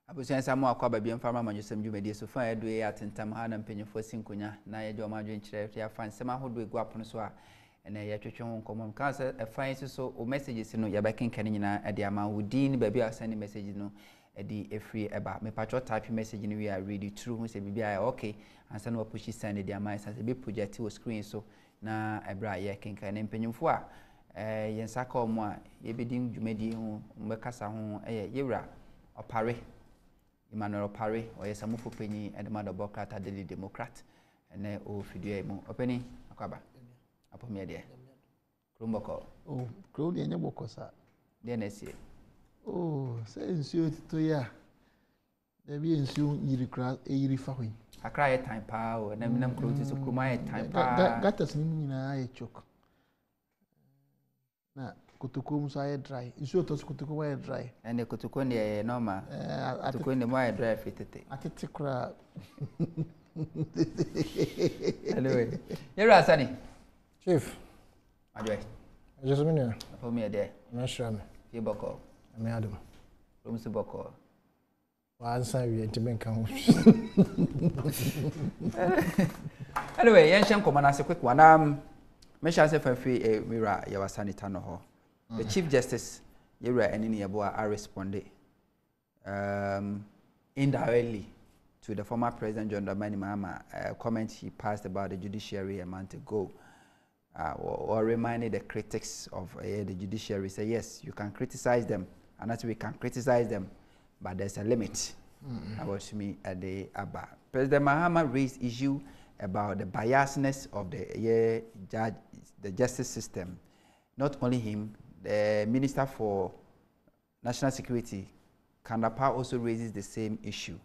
Abusuan samu akwa ba biam farma Amanyosem dwumadi so fa edu e atentam ha na mpanyefo sinkonya na ye de o madwen kire ya fan sema hodo egu apono so a ene ye twetwe ho nkomom kan se e fan so o messages no ya ba kenkan nyina e de ama wodin ba bi a send message no e di e free eba me patcho type message no we are ready through hu se bibia okay ansa no push send de ama se be project o screen so na ebra ye kenkan mpanyefo a yensa ka omo a ye bedin dwumadi ho mbekasa ho yewra opare Emmanuel Pare or Samufu Penny and the Mother Bocata Daily Democrat and o Fidia mo openi akaba apo me dia Krumboko oh crowd and bokosa then I see oh say nsuo to ya there be nsuo yiri fa hwe akra time pa o na minam crowd so kruma time pa gatas ni nyina aye chok na kutukum so aye dry nsuo to kutukum aye dry and kutukum ne normal kutukum ne mo aye dry fitete atete kra anyway you are Sunny Chief adwe just me there apo me there na sure me ye boko me adam from so boko wa ansa wi entimen kan ho anyway yen shem komana se quick one me sha se fa free mira ya wasanita no ho. The Chief Justice, Yera and Yeboa, are responded indirectly to the former President John Dramani Mahama comment he passed about the judiciary a month ago, or reminded the critics of the judiciary, say yes, you can criticize them, and as we can criticize them, but there's a limit. I was me at the Abba. President Mahama raised issue about the biasness of the justice system. Not only him, the Minister for National Security, Kandapa, also raises the same issue.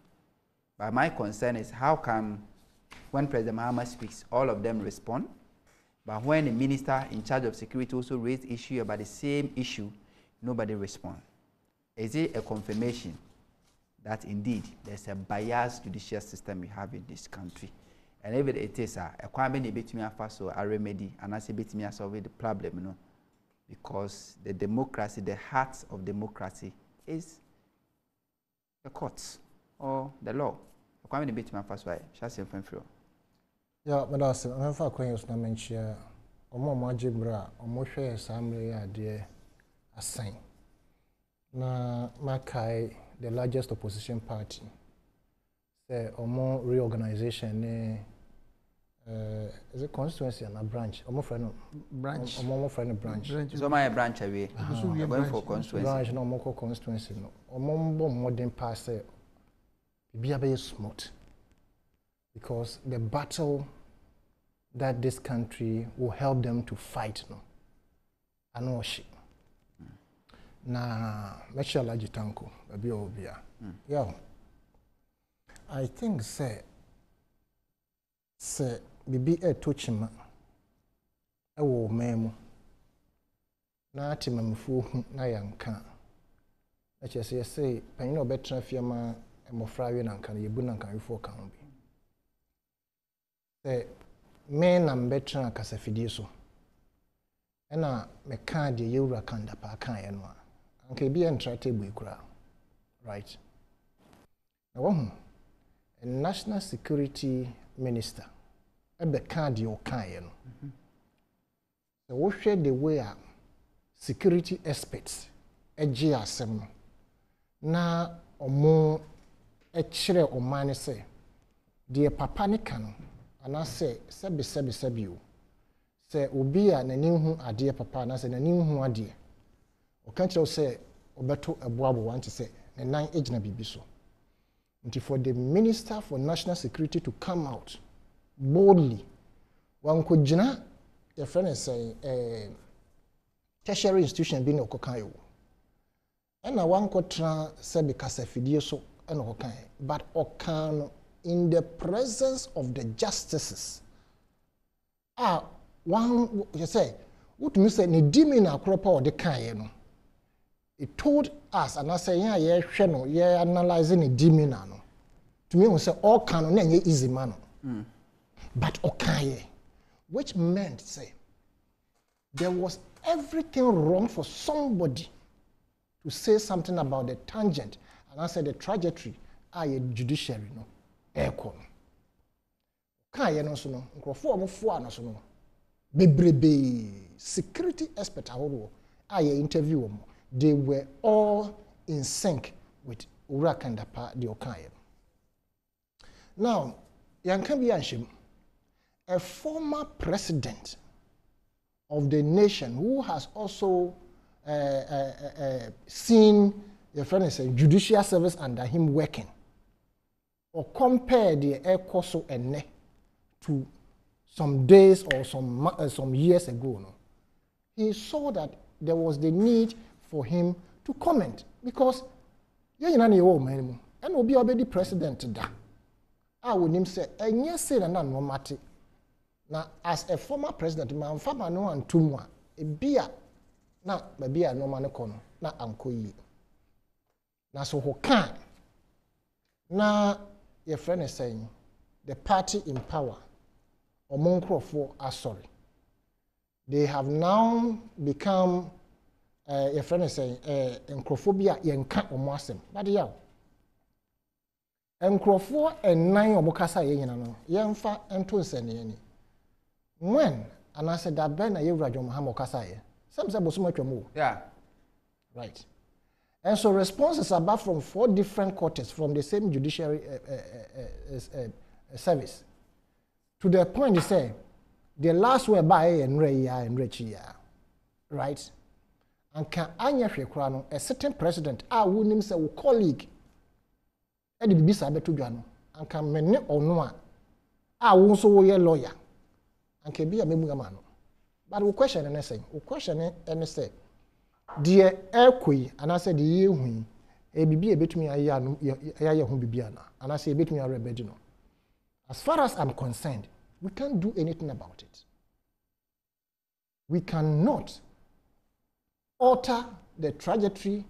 But my concern is how come when President Mahama speaks, all of them respond, but when the Minister in charge of security also raises issue about the same issue, nobody responds. Is it a confirmation that indeed there's a biased judicial system we have in this country? And if it is a kwame bit me afaso a remedy and as a bit me solve the problem, you know. Because the democracy, the heart of democracy is the courts or the law. I'm going to my first way. Shall I say yeah, but that's I'm for questions na mention. Omo majibra, omo share assembly idea assign. Na makai the largest opposition party. Say omo reorganization is it constituency and a branch? Omo friend branch. Omo friend branch. So my branch away. Going for constituency. Branch no omo constituency no. Omo bo modern pass say be very smart. Because the battle that this country will help them to fight no. I know she. Na Michelle Ajitanko, baby obia. Yeah. I think say bibi tochima ewo memu na atimamfu na yanka na chese say panyin obetra fiama emofra we na nka yebu na nka wefo kan bi say me na mbetra kasafidie so na me kan de yewura kanda pa kan ye no anka bi entra table ikura right na wo a national security minister ebe kan de o kan ye no so wo hwe the way a security experts eji asem no na omo ekire omane se de papa ne kan ana se sebi o se obi a nani hu ade papa na se nani hu ade o kan kire se obeto eboabo want se ne nan ejina bibi so nti for the minister for national security to come out boldly wan ko gina your friend is saying tertiary institution bi na okokan yo na wan ko tra sebi kasafidie so na okokan but okan in the presence of the justices one you say what me say ni dimi na akropa o de kan ye no it told us and I say yeah ye hwe no ye analyzing the dimi na no to me we say all can no na easy man but okaye which meant say there was everything wrong for somebody to say something about the tangent and I said the trajectory a judiciary no aircon. Can you know so no? No bebrebe security expert ahodo a interview they were all in sync with Owura Kandapa the Okaye. Now, Yankan Bianshim, a former president of the nation who has also seen your friend say judicial service under him working, or compare the Ekoso ene to some days or some years ago, no, he saw that there was the need for him to comment because you know man and will be already president da. I would him say and yes say na no matter. Now as a former president man fama no antumwa e bia na ba bia no man kono na ankoyi. Na so ho kan na your friend is saying the party in power Omonkrofo are sorry. They have now become your friend is saying Nkrophobia yenka Amanyosem. But yeah. Nkrofo ennan omokasa yenyina no yemfa ento nsane when and I said that Ben Ayewura Mahamo Kasaye. Some say Bosumatwamo. Yeah. Right. And so responses are back from 4 different quarters from the same judiciary service. To the point they say, the last word by and Reya and Rechia. Right? And can Anya Shekrano, a certain president, I would name say colleague, Eddie Bisa Betujano, and can many or no, I won't so a lawyer, and can be a memugamano. But we question anything, we question anything. Dear Erqui, and I said, the year when a baby bit me a yan, Bibiana, and I say, bit me a rebellion. As far as I'm concerned, we can't do anything about it. We cannot alter the trajectory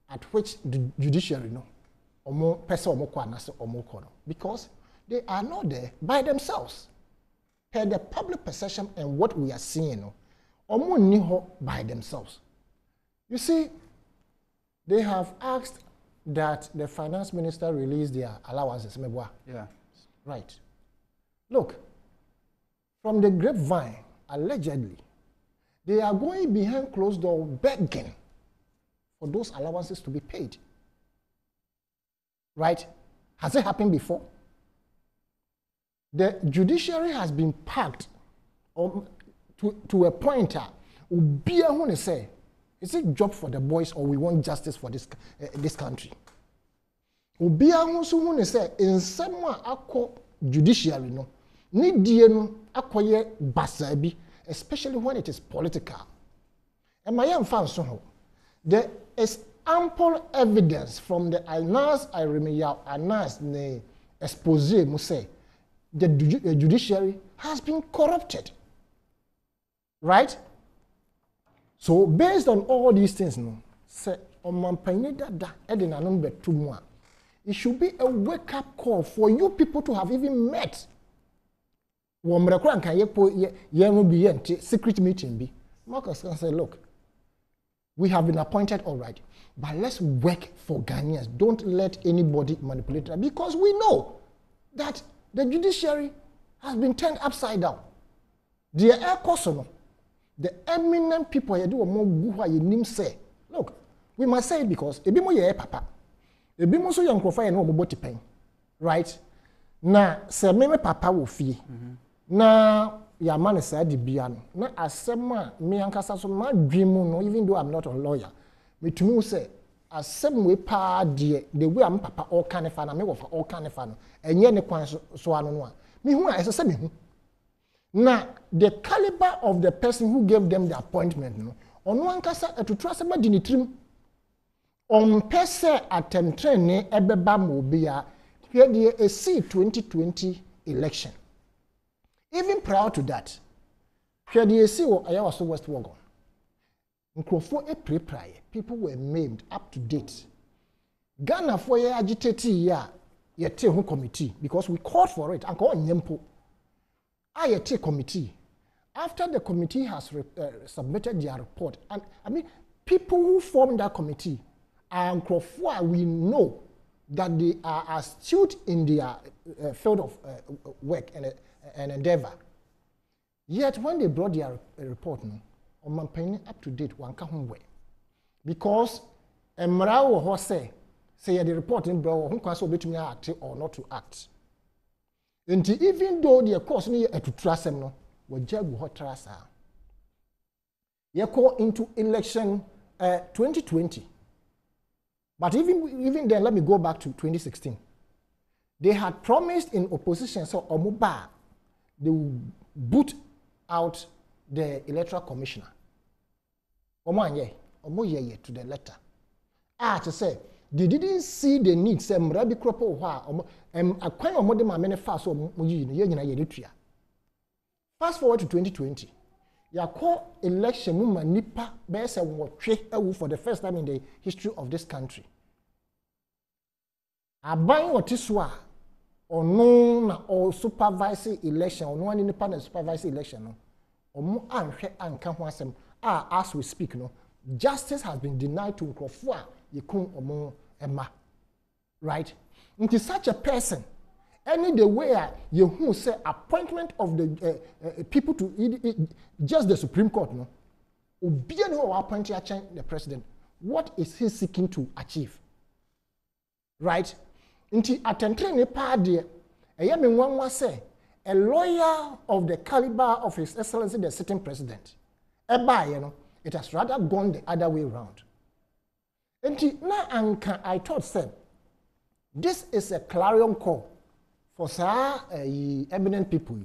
at which the judiciary know, or more person or more because they are not there by themselves. Per the public perception and what we are seeing, or more by themselves. You see, they have asked that the finance minister release their allowances. Yeah. Right. Look, from the grapevine, allegedly, they are going behind closed door begging for those allowances to be paid. Right? Has it happened before? The judiciary has been packed to a point who say, is it job for the boys or we want justice for this country? Obia who say in someone akọ judiciary no need no akoye basabi, especially when it is political. And my young fans so there is ample evidence from the Anas ne expose mu say the judiciary has been corrupted. Right? So based on all these things, no, say it should be a wake-up call for you people to have even met. Secret meeting. Marcus can say, look, we have been appointed already, but let's work for Ghanaians. Don't let anybody manipulate that because we know that the judiciary has been turned upside down. The air person. The eminent people here do more who you say. Look, we must say it because ebi mo ye papa. Ebi mo so young profile no mo boti pen. Right? Na se me papa wo fie. Na ya man say di bia no. Na asem a me ankasa so ma dream no even though I'm not a lawyer. Me tumi say asem we pa de the way am papa all kind fa na me wo fa all kind fa no. Enye ne kwan so anu no a. Me hu a ese me hu. Now, the caliber of the person who gave them the appointment, no, on one case, to trust about dinitrim, on pese attemptre ne ebeba mobia, here a C2020 election. Even prior to that, here the AC or Ayawaso West Wagon. Nkofo e pre-prior, people were maimed up to date. Ghana for ye agitated ya yete hu committee because we called for it and call nyempo. IAT committee, after the committee has submitted their report, and I mean, people who formed that committee and nkurɔfoɔ we know that they are astute in their field of work and endeavor. Yet when they brought their report, no, ɔmanpanin up to date wanka ho wɛ, because mmara wɔ hɔ say the report in bro ho kwan sɛ obetumi act or not to act. And even though the course no yɛ atuturasɛm no, wɔgya gu hɔ tra saa. Yɛkɔ into election 2020. But even then, let me go back to 2016. They had promised in opposition, so Omuba, they will boot out the electoral commissioner. Omoye to the letter. To say, they didn't see the need, say, Mrabi Kropo, a kind of modern many fast or Muji, fast forward to 2020. Yako election muma nipa bese for the first time in the history of this country. Aban otiswa ono na or supervisory election ono ani nipa na supervisory election no omo anhwe anka ho asem as we speak no justice has been denied to nkrofo a yekun omo ema, right? Into such a person any the way you who say appointment of the people to just the Supreme Court, no, obian who appoint the president, what is he seeking to achieve? Right? Inti attentre ne party, one say a lawyer of the caliber of His Excellency the sitting president. It has rather gone the other way around. Inti na anka I thought said this is a clarion call for eminent people.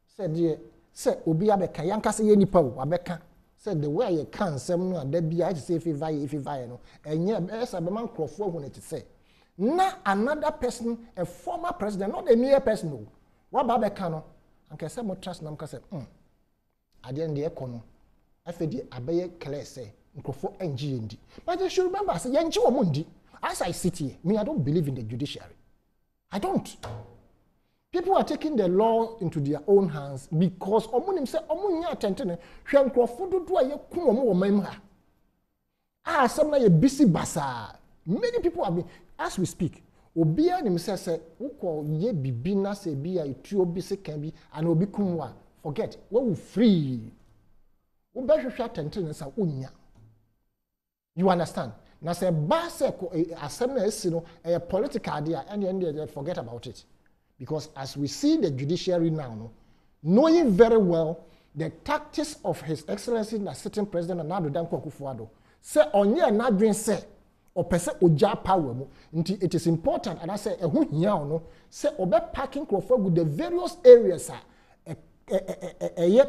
Said say obi abeka yanka say nipa wo abeka said the way you can sem no ada bia say if you no enye esa be man crofo hu it say na another person, a former president, not a mere person no wa ba beka no anka say mo trust nam ka say ade en de ekono afedi abeye clear say crofo NGND, but you should remember say yanchi wo mundi. As I sit here, me I don't believe in the judiciary. I don't. People are taking the law into their own hands because omunim say omunya atentene hwe nkrofo dodo aye kum omo wo mam ha. Some na ye busy basa. Many people have been, as we speak, obia nim say ukọ ye bibi na say bia etuo bi se kan bi and obi kum wa forget we will free. Wo be hwehwe atentene sa unya. You understand? Now say base assembly is a political idea and they forget about it. Because as we see the judiciary now, knowing very well the tactics of His Excellency the sitting president and Nadu Danko Akufo-Addo, say onye na dwen say or pese oja power mu, it is important and I say ehun hia no say obe parking crofo with the various areas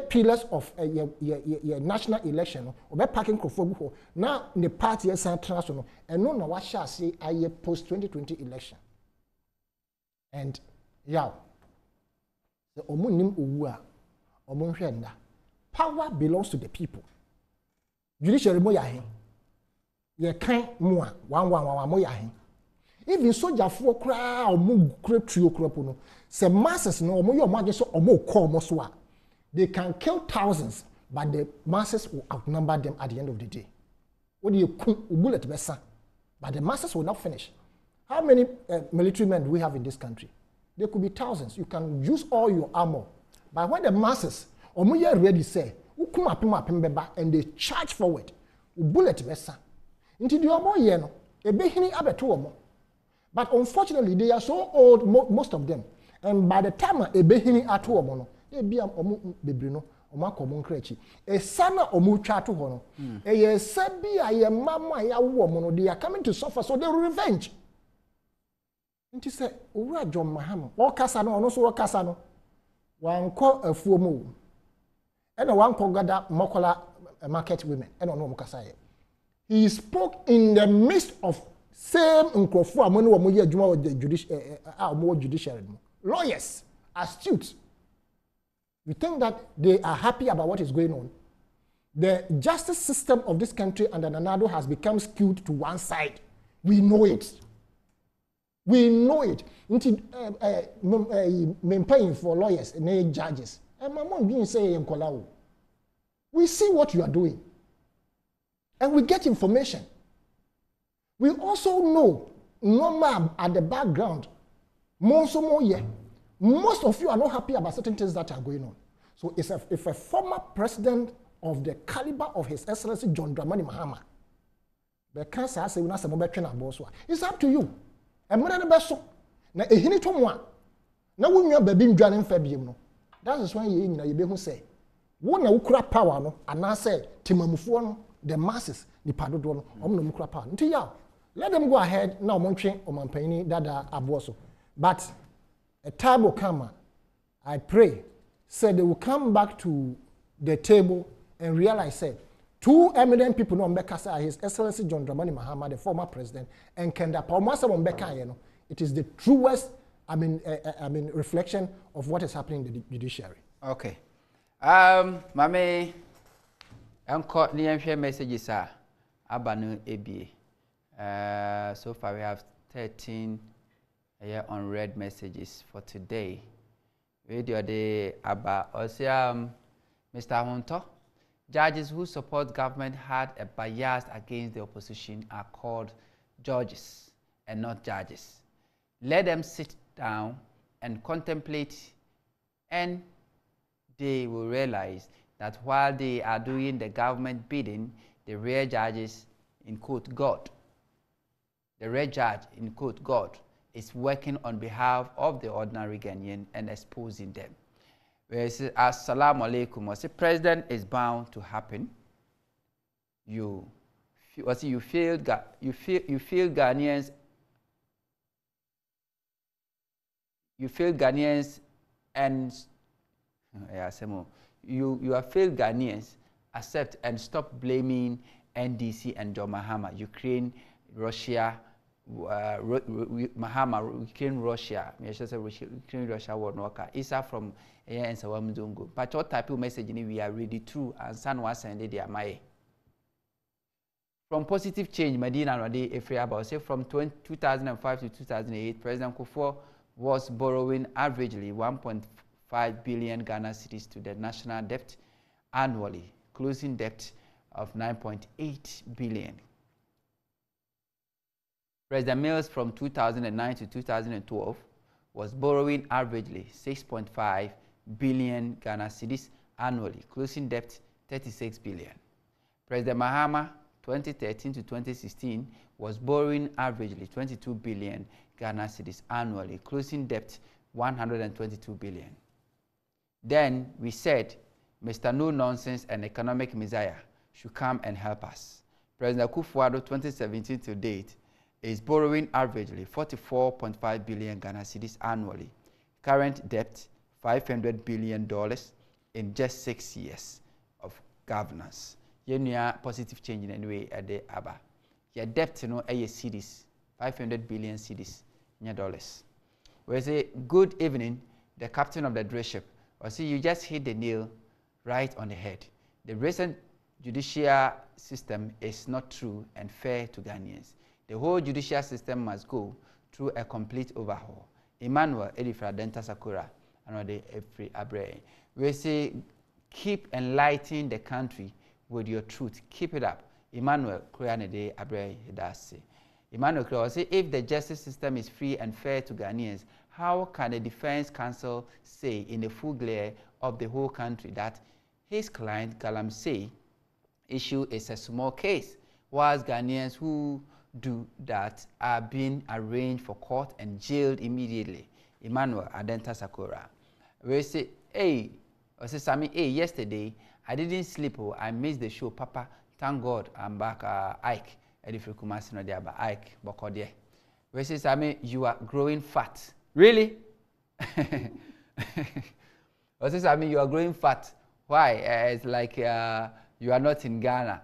pillars of a national election obe parking crofo gu now the party is transfer no eno na wa sha say aye post 2020 election. And yeah, the omunim uwa omunhwenda power belongs to the people. Judiciary mo yahin ye kan mo a wan mo yahin even soldier for kra omu kretrio kropo no se masses no omo yo magye so omo call mo so a they can kill thousands but the masses will outnumber them at the end of the day. What do you bullet besa but the masses will not finish. How many military men do we have in this country? There could be thousands. You can use all your armor. But when the masses, omuye ready say, and they charge forward, bullet besa. Into the omo ye no, ebehini abeto omo. But unfortunately, they are so old, most of them. And by the time ebehini ato omo no, they be omo bebre no, omo akomo nkrechi. E sana omo twa to ho no. E ye sabi aye mama ya wo omo no, they are coming to suffer, so they revenge. Nti say owura John Mahama o kasa no ono so o kasa no wanko afuo mu e na wanko gada mokola market women e no mo kasa ye. He spoke in the midst of same nkrofo amoni wo mo ye adwuma wo judiciary lawyers astute. We think that they are happy about what is going on. The justice system of this country under Nanado has become skewed to one side. We know it. We know it. Men paying for lawyers and judges. We see what you are doing. And we get information. We also know, normal at the background, most of you are not happy about certain things that are going on. So if a former president of the caliber of His Excellency John Dramani Mahama, it's up to you. And more than the best. Now, a hini to one. Now, when you are baby joining Fabium, that is why you say, one ukra power, no, and I say, Timamufuano, the masses, the Padodono, Omnumukra power. Until ya, let them go ahead now, Montre or Mampani, Dada Aboso. But a time will come, I pray, said they will come back to the table and realize, said, two eminent people on Bekasa are His Excellency John Dramani Mahama, the former president, and Kenda Paumasa on Beka, you know. It is the truest, reflection of what is happening in the judiciary. Okay. Mame, Uncle Liam messages are Abanu ABA. So far we have 13 unread messages for today. Radio day Abba also Mr. Hunter. Judges who support government had a bias against the opposition are called judges and not judges. Let them sit down and contemplate, and they will realize that while they are doing the government bidding, the real judges, in quote, God, the real judge, in quote, God, is working on behalf of the ordinary Ghanaian and exposing them. Where it says, Assalamu alaikum, the president is bound to happen. You feel Ghanaians. You feel Ghanaians and you have failed Ghanaians, accept and stop blaming NDC and John Mahama, Ukraine, Russia, Mahama, Ukraine, Russia, Ukraine, Russia, war no ka. Isa from and Sawamzungu. But what type of message we are ready through and San was and they are from positive change, Medina Radi Efre about say from 2005 to 2008, President Kufuor was borrowing averagely 1.5 billion Ghana cedis to the national debt annually, closing debt of 9.8 billion. President Mills from 2009 to 2012 was borrowing averagely 6.5 billion Ghana cedis annually, closing debt 36 billion. President Mahama 2013 to 2016 was borrowing averagely 22 billion Ghana cedis annually, closing debt 122 billion. Then we said Mr. No Nonsense and Economic Messiah should come and help us. President Kufuor 2017 to date is borrowing averagely 44.5 billion Ghana cedis annually. Current debt $500 billion in just 6 years of governance. Yenya positive change in any way at the ABA. Your debt no cedis 500 billion cedis dollars. We say good evening, the captain of the drill ship. Or see you just hit the nail right on the head. The recent judicial system is not true and fair to Ghanaians. The whole judicial system must go through a complete overhaul. Emmanuel Edifra Denta Sakura and the Efri Abre. We say keep enlightening the country with your truth. Keep it up. Emmanuel Koyanede Abre Hidasi. Emmanuel Koyanede say if the justice system is free and fair to Ghanaians, how can the Defense Counsel say in the full glare of the whole country that his client Galamsey issue is a small case, whilst Ghanaians who do that are being arraigned for court and jailed immediately? Emmanuel Adenta Sakura. We say, hey, I say Sammy, hey, yesterday I didn't sleep. Oh, I missed the show, Papa. Thank God I'm back. Ike, Edifri Kumasi no there, but Ike, Bokodie. We say, Sammy, you are growing fat. Really? I say, Sammy, you are growing fat. Why? It's like you are not in Ghana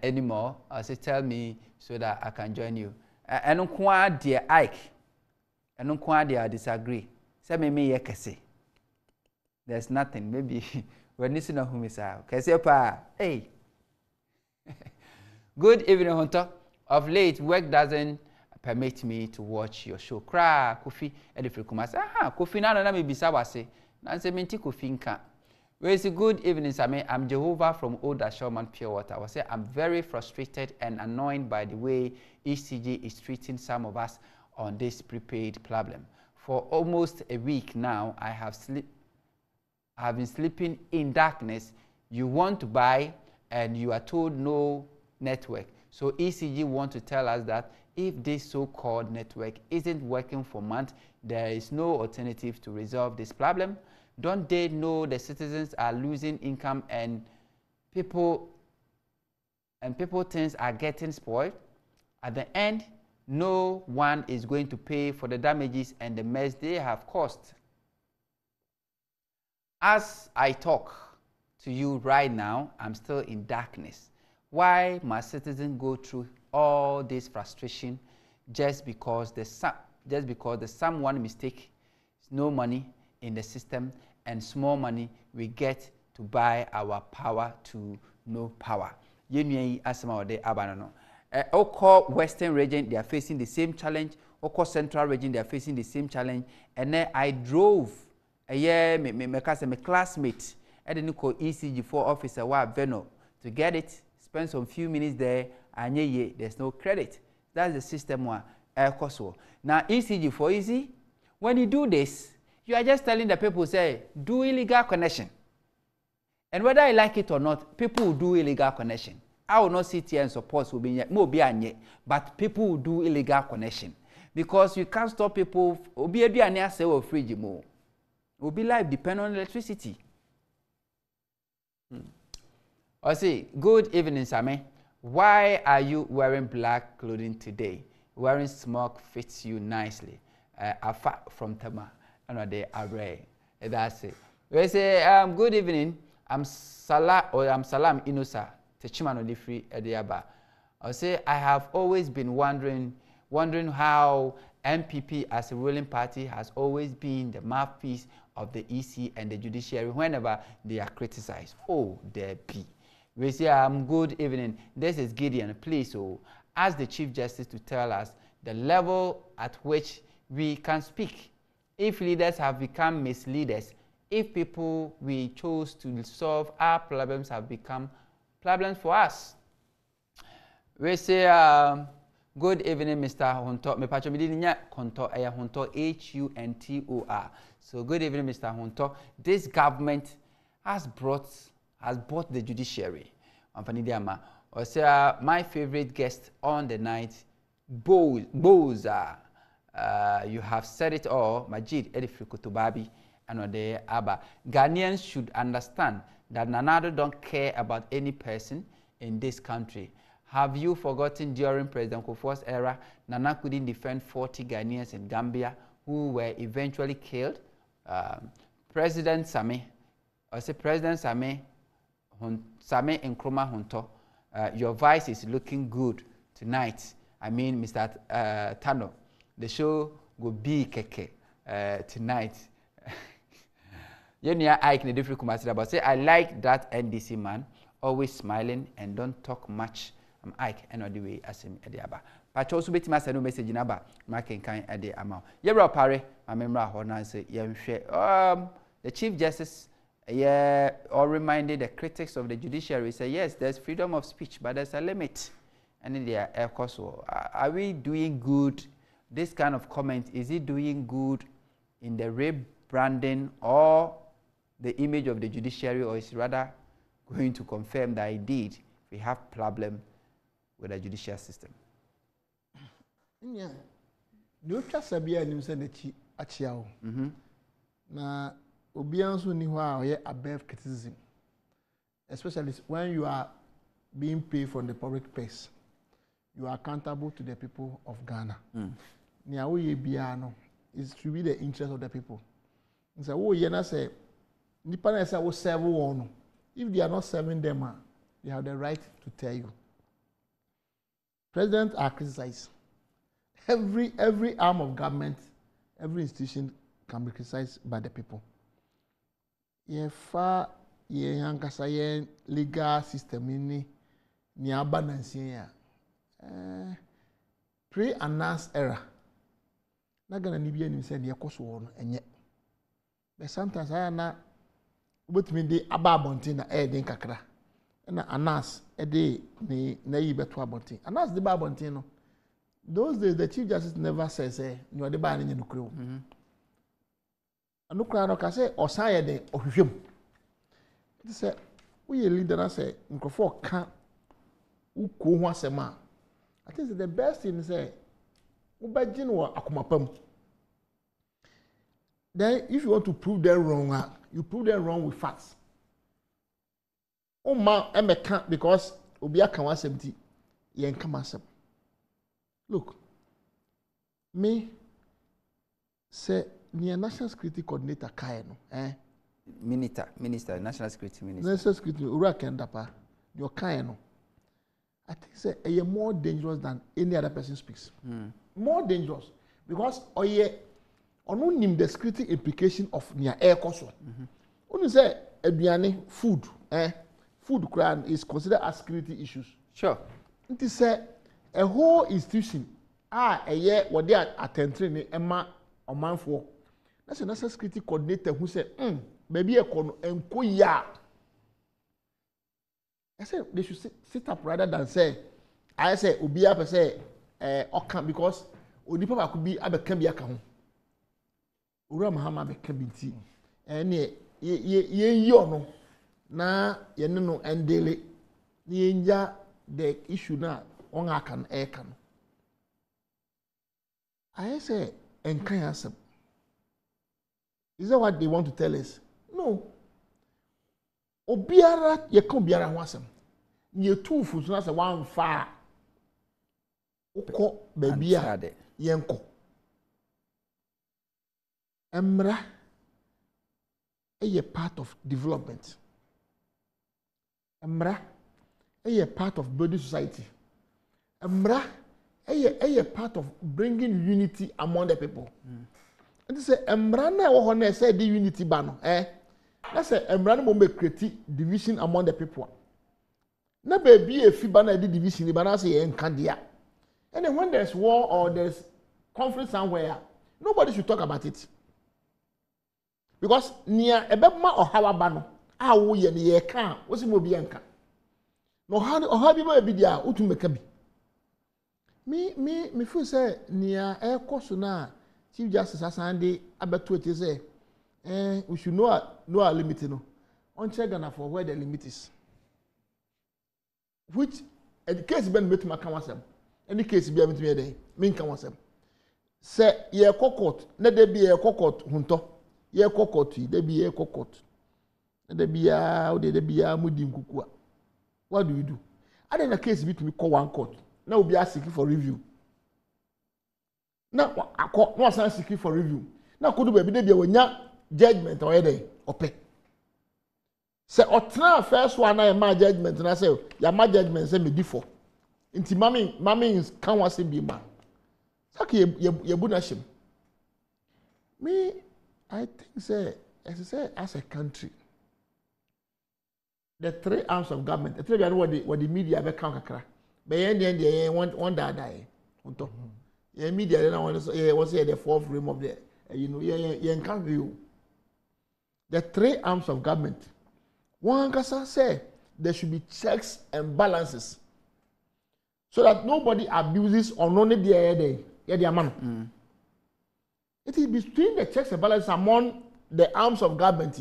anymore. I say, tell me so that I can join you. And on dear Ike. And on dear disagree. Say me yekese. There's nothing. Maybe when you know whom is out. Hey. Good evening, Hunter. Of late, work doesn't permit me to watch your show. Kofi Edifri Kumasi. Kofi na me bisa wase. Na se menti Kofi nka. Well, it's a good evening, Sammy. I'm Jehovah from Old Asherman Pure Water. I will say I'm very frustrated and annoyed by the way ECG is treating some of us on this prepaid problem. For almost a week now, I have been sleeping in darkness. You want to buy and you are told no network. So ECG want to tell us that if this so-called network isn't working for months, there is no alternative to resolve this problem. Don't they know the citizens are losing income and people things are getting spoiled? At the end, no one is going to pay for the damages and the mess they have caused. As I talk to you right now, I'm still in darkness. Why must citizens go through all this frustration just because there's someone mistake, no money in the system and small money we get to buy our power to no power? Oko Western region, they are facing the same challenge. Oko Central region, they are facing the same challenge. And then I drove my classmate at the ECG4 officer Veno to get it. Spend some few minutes there, and there's no credit. That's the system one. Now ECG4 easy. When you do this, you are just telling the people, say, do illegal connection. And whether I like it or not, people will do illegal connection. I will not sit here and support will be more but people will do illegal connection. Because you can't stop people will be a say or free more. Will be life depend on electricity. I say, good evening, Sammy. Why are you wearing black clothing today? Wearing smoke fits you nicely. Afa from Tama. And they are rare. That's it. We say, good evening. I'm Salam Inusa. Techimano di free Ediaba. I say, I have always been wondering how MPP as a ruling party has always been the mouthpiece of the EC and the judiciary whenever they are criticized. Oh, there be. We say, good evening. This is Gideon. Please, ask the Chief Justice to tell us the level at which we can speak. If leaders have become misleaders, if people we chose to solve our problems have become problems for us. We say, good evening, Mr. Hunter. Me pacho midininya Hunter, Hunter, Huntor. So good evening, Mr. Hunter. This government has bought the judiciary. I say, my favorite guest on the night, Boza. You have said it all, Majid Edifrikutubabi and Ode Abba. Ghanaians should understand that Nanado don't care about any person in this country. Have you forgotten during President Kufuor's era, Nana couldn't defend 40 Ghanaians in Gambia who were eventually killed? President Same Same Nkrumah Hunto, your voice is looking good tonight. I mean, Mr. Tano, the show will be keke tonight. I can different but say I like that NDC man, always smiling and don't talk much. I'm Ike and the way as him at the Abba. But also bet my message in Abba, marking kind at the amount. Yebra Pare, I remember how say the Chief Justice or reminded the critics of the judiciary say yes, there's freedom of speech, but there's a limit. And in there, of course, are we doing good? This kind of comment, is it doing good in the rebranding or the image of the judiciary, or is it rather going to confirm that indeed we have problem with the judicial system? Yeah, you trust a beer and send it at Chiao. Now, Obiansu ni wa above criticism, especially when you are being paid from the public purse. You are accountable to the people of Ghana. Niawo biano is to be the interest of the people. So, oh, yena say, nipa na say wo serve one. If they are not serving them, they have the right to tell you. Presidents are criticized. Every arm of government, every institution can be criticized by the people. Yefa ye hankasa ye legal system ni abanansi ya. Pre-announced error. Na gana ni biya ni say ne yakoso no enye. But sometimes I na obetumi de aba abonten na den kakra na anas de ne na yi beto abonten anas de ba abonten no those days the chief justice never says you de ba ne nukuro anukura no ka say osan ye den ohwehwem it say we leader na say nkrofo ka uko ho asema I think the best thing is ubajin wa akomapam. Then if you want to prove them wrong, you prove them wrong with facts. Ma emeka because obi aka 170 yen kama asem. Look, me say near national security coordinator kai no Minister, National Security Minister. National Security Ura Kendapa, your kai no. I think say a more dangerous than any other person speaks. More dangerous because ono nim the security implication of near air cost. Onu say aduane food food crime is considered as security issues. Sure. It is a whole institution what they are attending ni ema omanfo. That's a national security coordinator who said maybe a enko ya. I said they should sit up rather than say I say obia per say okan because onipa ba could be abeka bi aka ho. Ura mahama abeka bi ti. Ye ono na ye no endele ye nja the issue na on akan ekan. I say enkan asem. Is that what they want to tell us? No. Obiara ye kan obiara ho asem. Ye tu fu so na say wan fa. Ukọ baby a ye nko. Emra a part of development. Emra a part of building society. Emra a part of bringing unity among the people. And they say emra na wo na say the unity ba no na say emra no mo create division among the people. Na baby e fi ba na the division ba na say enka dia. And then when there's war or there's conflict somewhere, nobody should talk about it. Because near ebema or how abano, wo ye ne ye kan, wo si mo bi enka. No how bi be dia utu meka bi. Me feel say near air course na Chief Justice Asande abeto ete say we should know our limit no. On check Ghana for where the limit is. Which the case ben met ma kan wasem. Any case bi am to dey me kan wasem. Say ye court na dey bi ye court hunto. Ye court dey bi ye court. Na dey bi ya o dey bi ya mudi nkukua. What do you do? I then a case bi to me call one court. Now we be asking for review. Now I call no asking for review. Now could be dey bi wonya judgment or dey ope. Say otra first one na my judgment na say ya my judgment say me differ. Inti mami kan wase bi ma. Saki ye bu na shim. Me I think say as a country the three arms of government, the three what the media be kan kakra. Be yen one die. Unto. Ye media na want say the fourth realm of the yen kan view. The three arms of government. One kasa say there should be checks and balances. So that nobody abuses or only the man. It is between the checks and balances among the arms of government.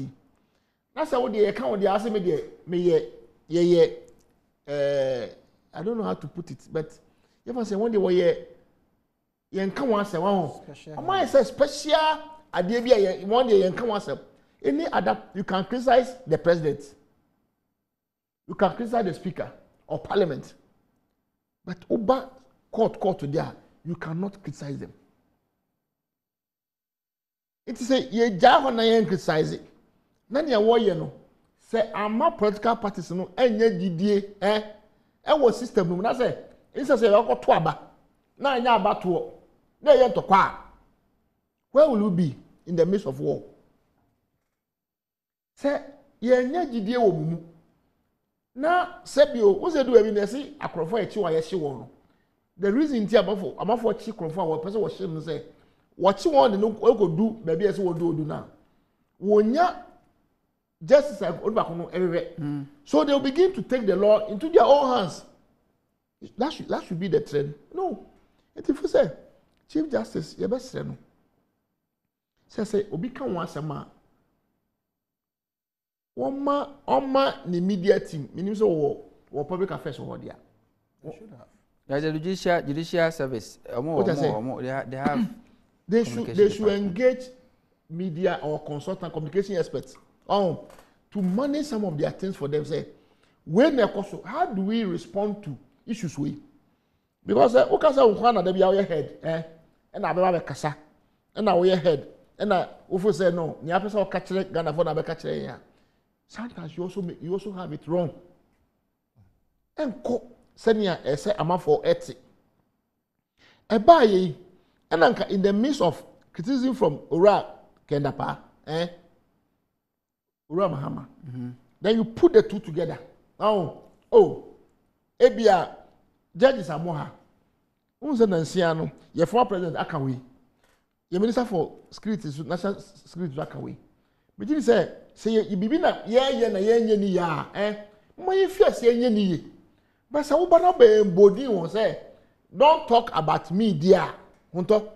That's how they account they ask me I don't know how to put it, but if I say one day you can one say one. I say special idea one day you can one say any other you can criticize the president. You can criticize the speaker or parliament. But over court to there, you cannot criticize them. It is a ye jaho na yen criticize it. Na ne wo ye no say ama political parties no enye didie e wo system no na say insa say you go to aba na anya aba to na ye to kwa. Where will you be in the midst of war? Say ye enye didie wo mumu. Na sebio wo se do ebi na say akrofo e chi wa ye hye wo no. The reason ti amafo chi krofo wo person wo hye no say wo chi won no go do baby e say wo do na. Wonya justice everywhere. So they'll begin to take the law into their own hands. That should be the trend. No. If you say Chief Justice, you best say no. Say obi kan wan asema. Oma the media team, meaning so public affairs over there. Should have. There's a judicial service. They should engage media or consultant communication experts to manage some of their things for them. Say, how do we respond to issues we? Because okay, say one they be our head, and I be kasa, and our head, and I often say no. Ni apesa o kachire Ghana for na be kachire ya. Sometimes you also have it wrong. And senior say am for 80. Ebaye and in the midst of criticism from Ura Kendapa, Ura Mahama, then you put the two together. Ebia judges Amoha. Unse Nansiano, your former president Akawi, your minister for security, national security Akawi. But you say you be na my fears ye. But so body won't say, don't talk about me, dear. Hunto.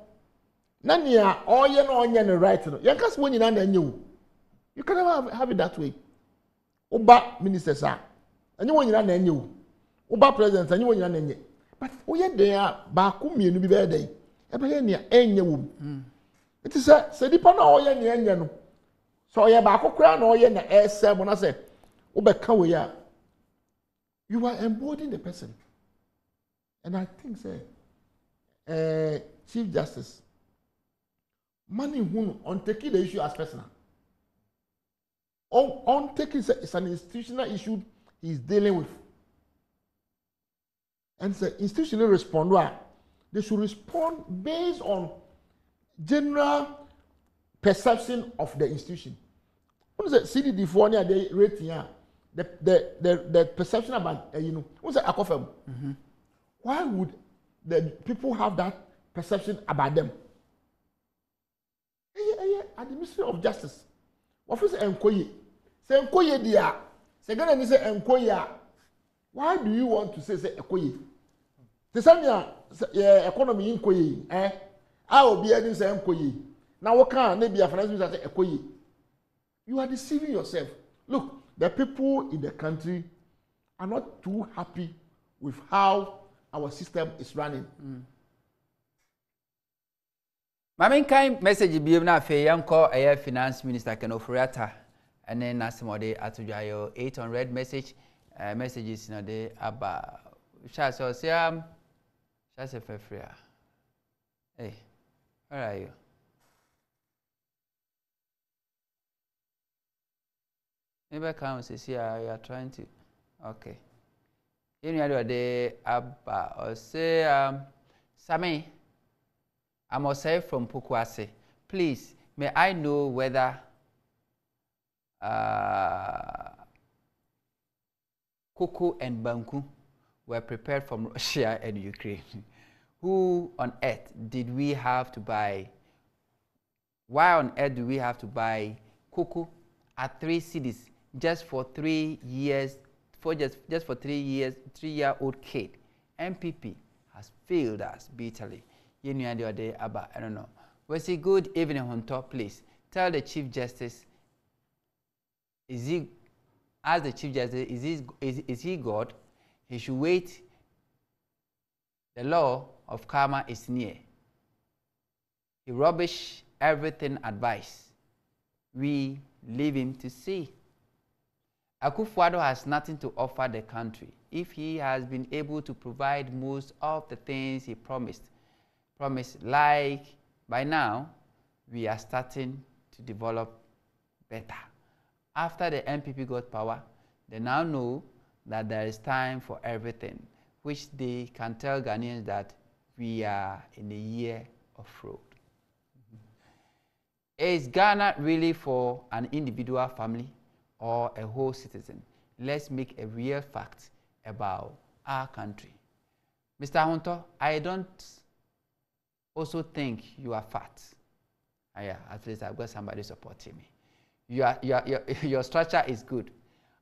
Nania, all ye no onion right. Yankas when you can never have it that way. Oba ministers are. And you want you Oba presidents and you want but we there, Bakumi and be there. Ever near any womb. It is a Sedipa no yen. So ya bako crown or yen air 7 I say, Oba Kawaya. You are embodying the person. And I think, say, Chief Justice, money who on taking the issue as personal. On taking it's an institutional issue he's dealing with. And the institutional respond, they should respond based on general perception of the institution. What is the CDD for they rating here? The perception about what's the ACOFM? Why would the people have that perception about them? At the Ministry of Justice, what is Enkoye? Say Enkoye dia. Say Ghana say Enkoye. Why do you want to say Enkoye? The same economy Enkoye. I will be able to say Enkoye. Now what can maybe a finance minister say Enkoye? You are deceiving yourself. Look. The people in the country are not too happy with how our system is running. My main kind message be na fe yanko air finance minister Ken Oforiatta and then nasimode atujayo 800 messages na de aba sha so say sha se fefria. Hey, where are you? Maybe come say you are trying to. Okay. You know the abba or say Sammy, I'm also from Pukwase. Please, may I know whether Kuku and Banku were prepared from Russia and Ukraine? Who on earth did we have to buy? Why on earth do we have to buy Kuku at 3 cities? Just for 3 years, just for 3 years, 3-year-old kid. MPP has failed us bitterly. You know the other day about I don't know. We say good evening on top, please. Tell the Chief Justice, is he as the Chief Justice, is he God? He should wait. The law of karma is near. He rubbish everything advice. We leave him to see. Akufo-Addo has nothing to offer the country if he has been able to provide most of the things he promised. Like by now, we are starting to develop better. After the MPP got power, they now know that there is time for everything, which they can tell Ghanaians that we are in a year of fraud. Is Ghana really for an individual family or a whole citizen? Let's make a real fact about our country. Mr. Hunter, I don't also think you are fat. Yeah, at least I've got somebody supporting me. your structure is good.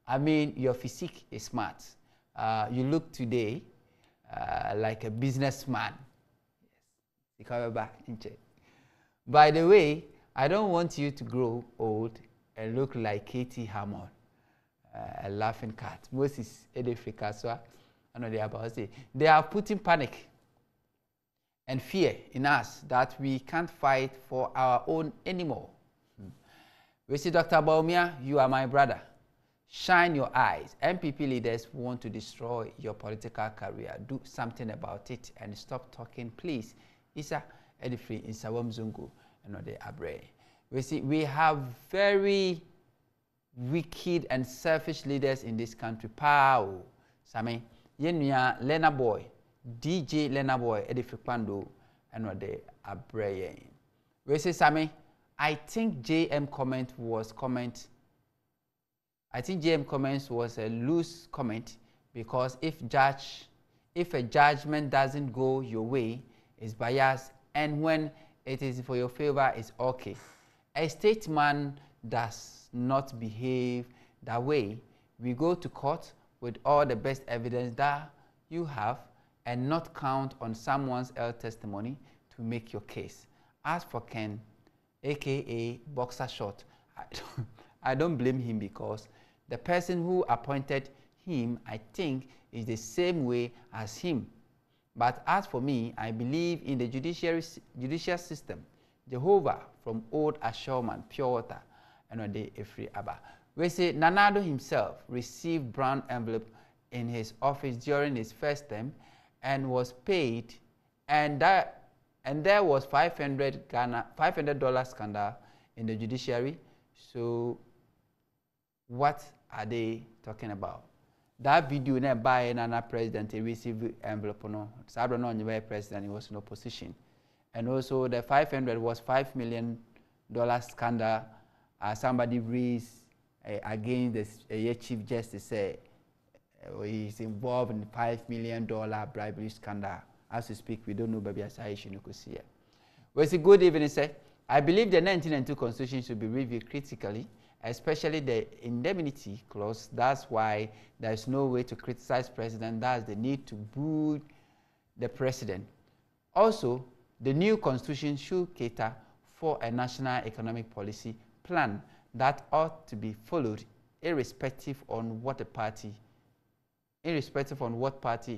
I mean, your physique is smart. You look today like a businessman. By the way, I don't want you to grow old and look like Katie Hammond, a laughing cat. Moses Edefrika, so I know they are about to say. They are putting panic and fear in us that we can't fight for our own anymore. We see, Dr. Baumia, you are my brother. Shine your eyes. MPP leaders want to destroy your political career. Do something about it and stop talking, please. Isa Edifri in Sawam Zungu and Ode Abre. We see, we have very wicked and selfish leaders in this country. Pow. Same. Yenya Lena Boy, DJ Lena Boy, Edifri Pando and Ode Abre. We see, Same. I think JM comment was a loose comment, because if a judgment doesn't go your way, it's biased, and when it is for your favor, it's okay. A statesman does not behave that way. We go to court with all the best evidence that you have and not count on someone else's testimony to make your case. As for Ken, aka Boxer Short, I don't blame him, because the person who appointed him, I think, is the same way as him. But as for me, I believe in the judicial system. Jehovah from Old Asherman, Pure Water, and Ode Efri Abba. We say Nanado himself received brown envelope in his office during his first term and was paid, and there was $500 scandal in the judiciary. So what are they talking about? That video na by Nana president received envelope no. Sabra no new president, he was in opposition. And also the 500 was $5 million scandal. Somebody raised against the chief justice, say he's involved in $5 million bribery scandal. As we speak, we don't know baby Asaish you could see it. Well, it's a good evening, sir. I believe the 1992 Constitution should be reviewed critically, especially the indemnity clause. That's why there is no way to criticize president. That's the need to boo the president. Also, the new Constitution should cater for a national economic policy plan that ought to be followed irrespective on what party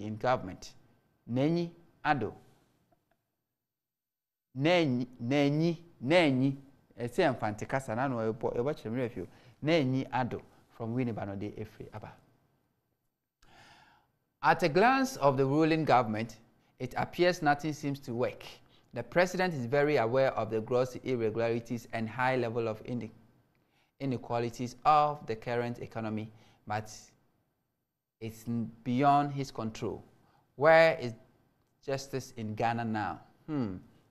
in government. Nenyi ado. Nenyi. It's a fantastic na no e watch them review. Nenyi ado from Winnibanode Efri Aba. At a glance of the ruling government, it appears nothing seems to work. The president is very aware of the gross irregularities and high level of inequalities of the current economy, but it's beyond his control. Where is justice in Ghana now?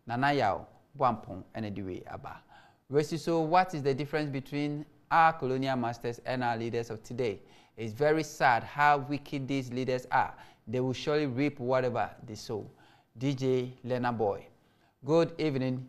Nanayao, Wampong, and Ediwe Aba. So what is the difference between our colonial masters and our leaders of today? It's very sad how wicked these leaders are. They will surely reap whatever they sow. DJ Lena Boy. Good evening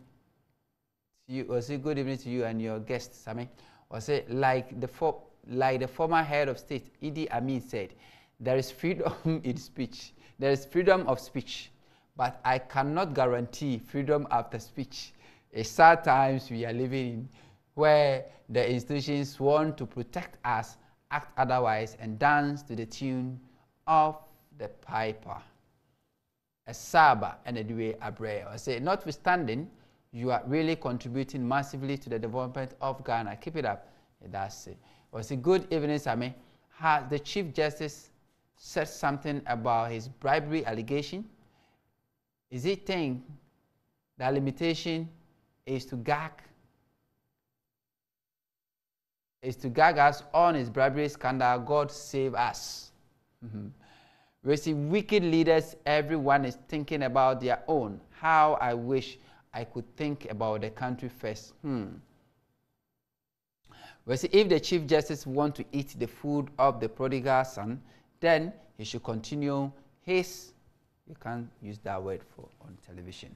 to you. Or say good evening to you and your guests, Sami. Or say like the former head of state, Idi Amin, said, there is freedom in speech. There is freedom of speech, but I cannot guarantee freedom after speech. It's sad times we are living in, where the institutions want to protect us, act otherwise, and dance to the tune of the piper. A Saba and a Due Abre. I say, notwithstanding, you are really contributing massively to the development of Ghana. Keep it up. That's it. I say, good evening, Sami. Has the Chief Justice said something about his bribery allegation? Is he think the limitation is to gag us on his bribery scandal? God save us. We see wicked leaders, everyone is thinking about their own. How I wish I could think about the country first. We see if the Chief Justice wants to eat the food of the prodigal son, then he should continue his, you can't use that word on television.